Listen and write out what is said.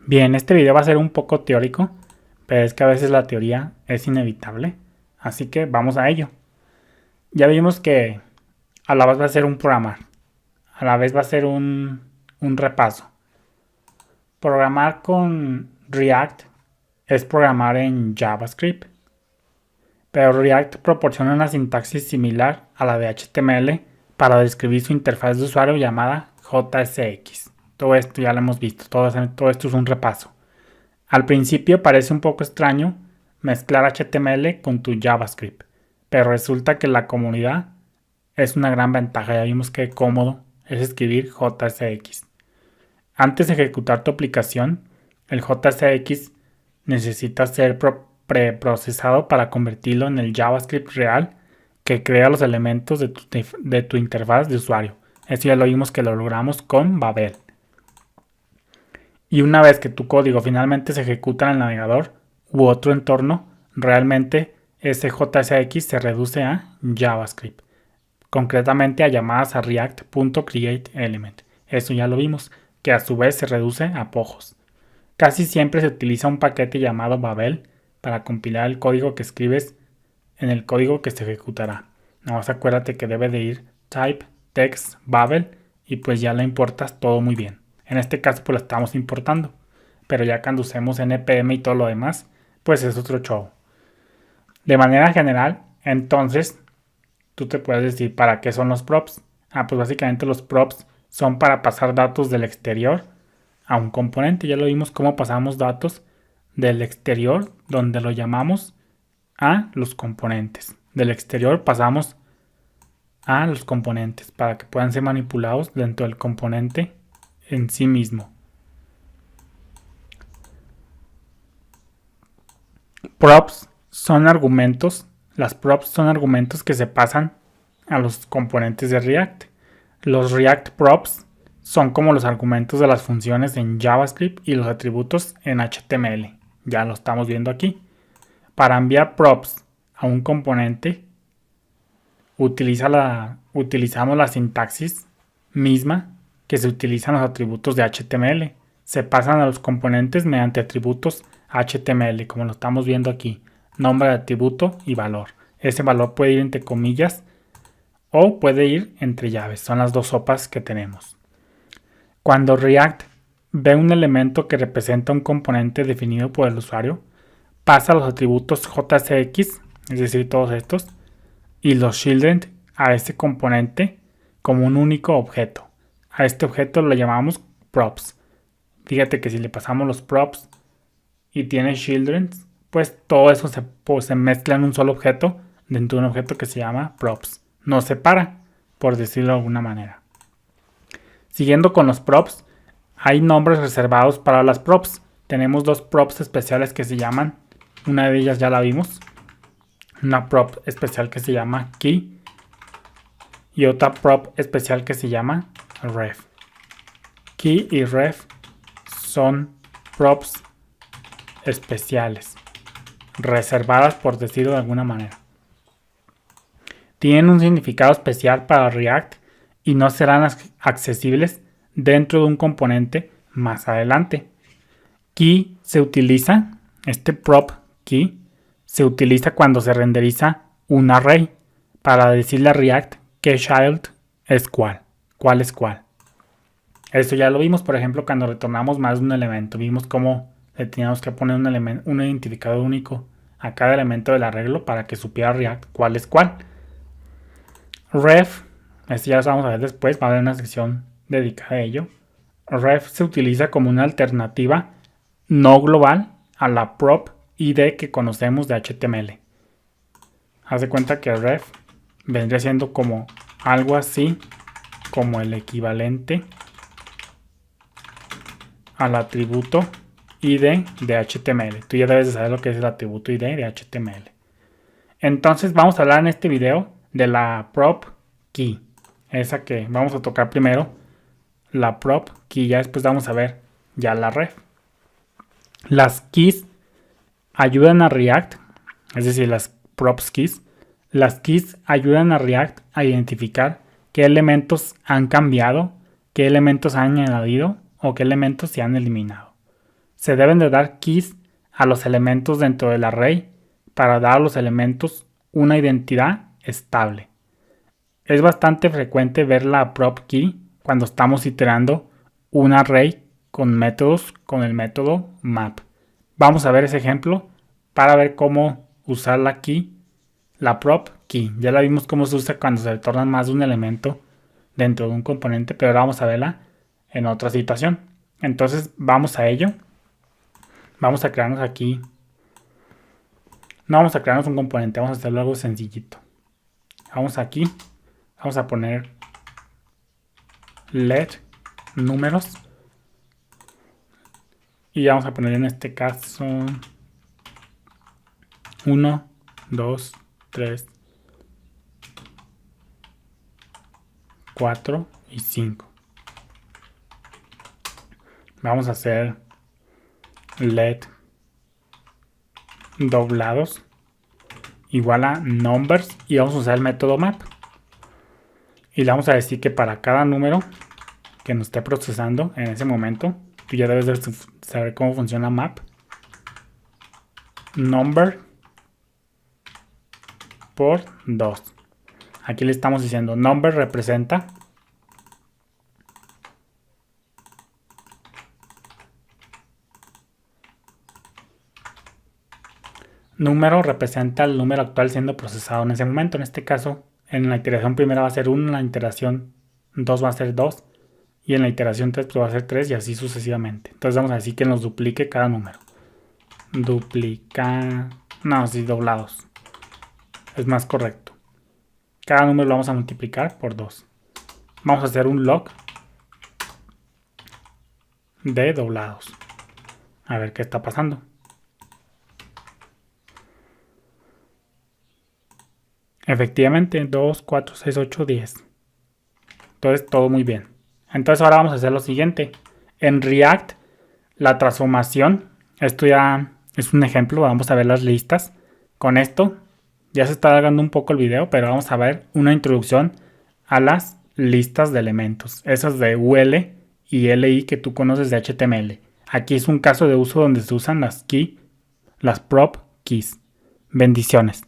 Bien, este video va a ser un poco teórico, pero es que a veces la teoría es inevitable, así que vamos a ello. Ya vimos que a la vez va a ser un programar, a la vez va a ser un repaso. Programar con React es programar en JavaScript, pero React proporciona una sintaxis similar a la de HTML para describir su interfaz de usuario llamada JSX. Todo esto ya lo hemos visto, todo esto es un repaso. Al principio parece un poco extraño mezclar HTML con tu JavaScript, pero resulta que la comunidad es una gran ventaja. Ya vimos que cómodo es escribir JSX. Antes de ejecutar tu aplicación, el JSX necesita ser preprocesado para convertirlo en el JavaScript real que crea los elementos de tu interfaz de usuario. Esto ya lo vimos que lo logramos con Babel. Y una vez que tu código finalmente se ejecuta en el navegador u otro entorno, realmente ese JSX se reduce a JavaScript, concretamente a llamadas a react.createElement. Eso ya lo vimos, que a su vez se reduce a POJOS. Casi siempre se utiliza un paquete llamado Babel para compilar el código que escribes en el código que se ejecutará. Nada más acuérdate que debe de ir type text Babel y pues ya la importas todo muy bien. En este caso pues la estamos importando, pero ya cuando usemos npm y todo lo demás, pues es otro show. De manera general, entonces, tú te puedes decir ¿para qué son los props? Pues básicamente los props son para pasar datos del exterior a un componente. Ya lo vimos cómo pasamos datos del exterior, donde lo llamamos a los componentes. Del exterior pasamos a los componentes para que puedan ser manipulados dentro del componente en sí mismo. Props son argumentos. Las props son argumentos que se pasan a los componentes de React. Los React props son como los argumentos de las funciones en JavaScript y los atributos en HTML. Ya lo estamos viendo aquí. Para enviar props a un componente, utilizamos la sintaxis misma que se utiliza en los atributos de HTML. Se pasan a los componentes mediante atributos HTML, como lo estamos viendo aquí. Nombre de atributo y valor. Ese valor puede ir entre comillas o puede ir entre llaves. Son las dos sopas que tenemos. Cuando React ve un elemento que representa un componente definido por el usuario, pasa los atributos JSX, es decir, todos estos, y los children a ese componente como un único objeto. A este objeto lo llamamos props. Fíjate que si le pasamos los props y tiene children, pues todo eso se mezcla en un solo objeto dentro de un objeto que se llama props. No separa, por decirlo de alguna manera. Siguiendo con los props, hay nombres reservados para las props. Tenemos dos props especiales que se llaman, una de ellas ya la vimos, una prop especial que se llama key y otra prop especial que se llama ref. Key y ref son props especiales, reservadas por decirlo de alguna manera. Tienen un significado especial para React y no serán accesibles dentro de un componente más adelante. Key se utiliza, este prop key, se utiliza cuando se renderiza un array para decirle a React qué child es cuál es cuál. Eso ya lo vimos, por ejemplo, cuando retornamos más de un elemento. Vimos cómo le teníamos que poner un identificador único a cada elemento del arreglo para que supiera React cuál es cuál. Ref, este ya lo vamos a ver después, va a haber una sección dedicada a ello. Ref se utiliza como una alternativa no global a la prop ID que conocemos de HTML. Haz de cuenta que ref vendría siendo como algo así como el equivalente al atributo ID de HTML. Tú ya debes de saber lo que es el atributo ID de HTML. Entonces vamos a hablar en este video de la prop key. Esa que vamos a tocar primero, la prop key, ya después vamos a ver ya la ref. Las keys ayudan a React, es decir, las props keys. Las keys ayudan a React a identificar qué elementos han cambiado, qué elementos han añadido o qué elementos se han eliminado. Se deben de dar keys a los elementos dentro del array para dar a los elementos una identidad estable. Es bastante frecuente ver la prop key cuando estamos iterando un array con métodos con el método map. Vamos a ver ese ejemplo para ver cómo usar la key, la prop key. Ya la vimos cómo se usa cuando se retorna más de un elemento dentro de un componente, pero ahora vamos a verla en otra situación. Entonces vamos a ello. Vamos a crearnos aquí. No vamos a crearnos un componente, vamos a hacerlo algo sencillito. Vamos aquí, vamos a poner let números. Y vamos a poner en este caso 1, 2, 3, 4 y 5. Vamos a hacer let doblados igual a numbers y vamos a usar el método map. Y le vamos a decir que para cada número que nos esté procesando en ese momento, tú ya debes de saber cómo funciona map. Number por 2. Aquí le estamos diciendo number representa número representa el número actual siendo procesado en ese momento. En este caso, en la iteración primera va a ser 1, en la iteración 2 va a ser 2 y en la iteración 3 pues va a ser 3 y así sucesivamente. Entonces vamos a decir que nos duplique cada número. Duplica... No, sí, doblados. Es más correcto. Cada número lo vamos a multiplicar por 2. Vamos a hacer un log de doblados. A ver qué está pasando. Efectivamente, 2, 4, 6, 8, 10. Entonces, todo muy bien. Entonces, ahora vamos a hacer lo siguiente. En React, la transformación, esto ya es un ejemplo, vamos a ver las listas. Con esto, ya se está alargando un poco el video, pero vamos a ver una introducción a las listas de elementos. Esas de UL y LI que tú conoces de HTML. Aquí es un caso de uso donde se usan las prop keys. Bendiciones.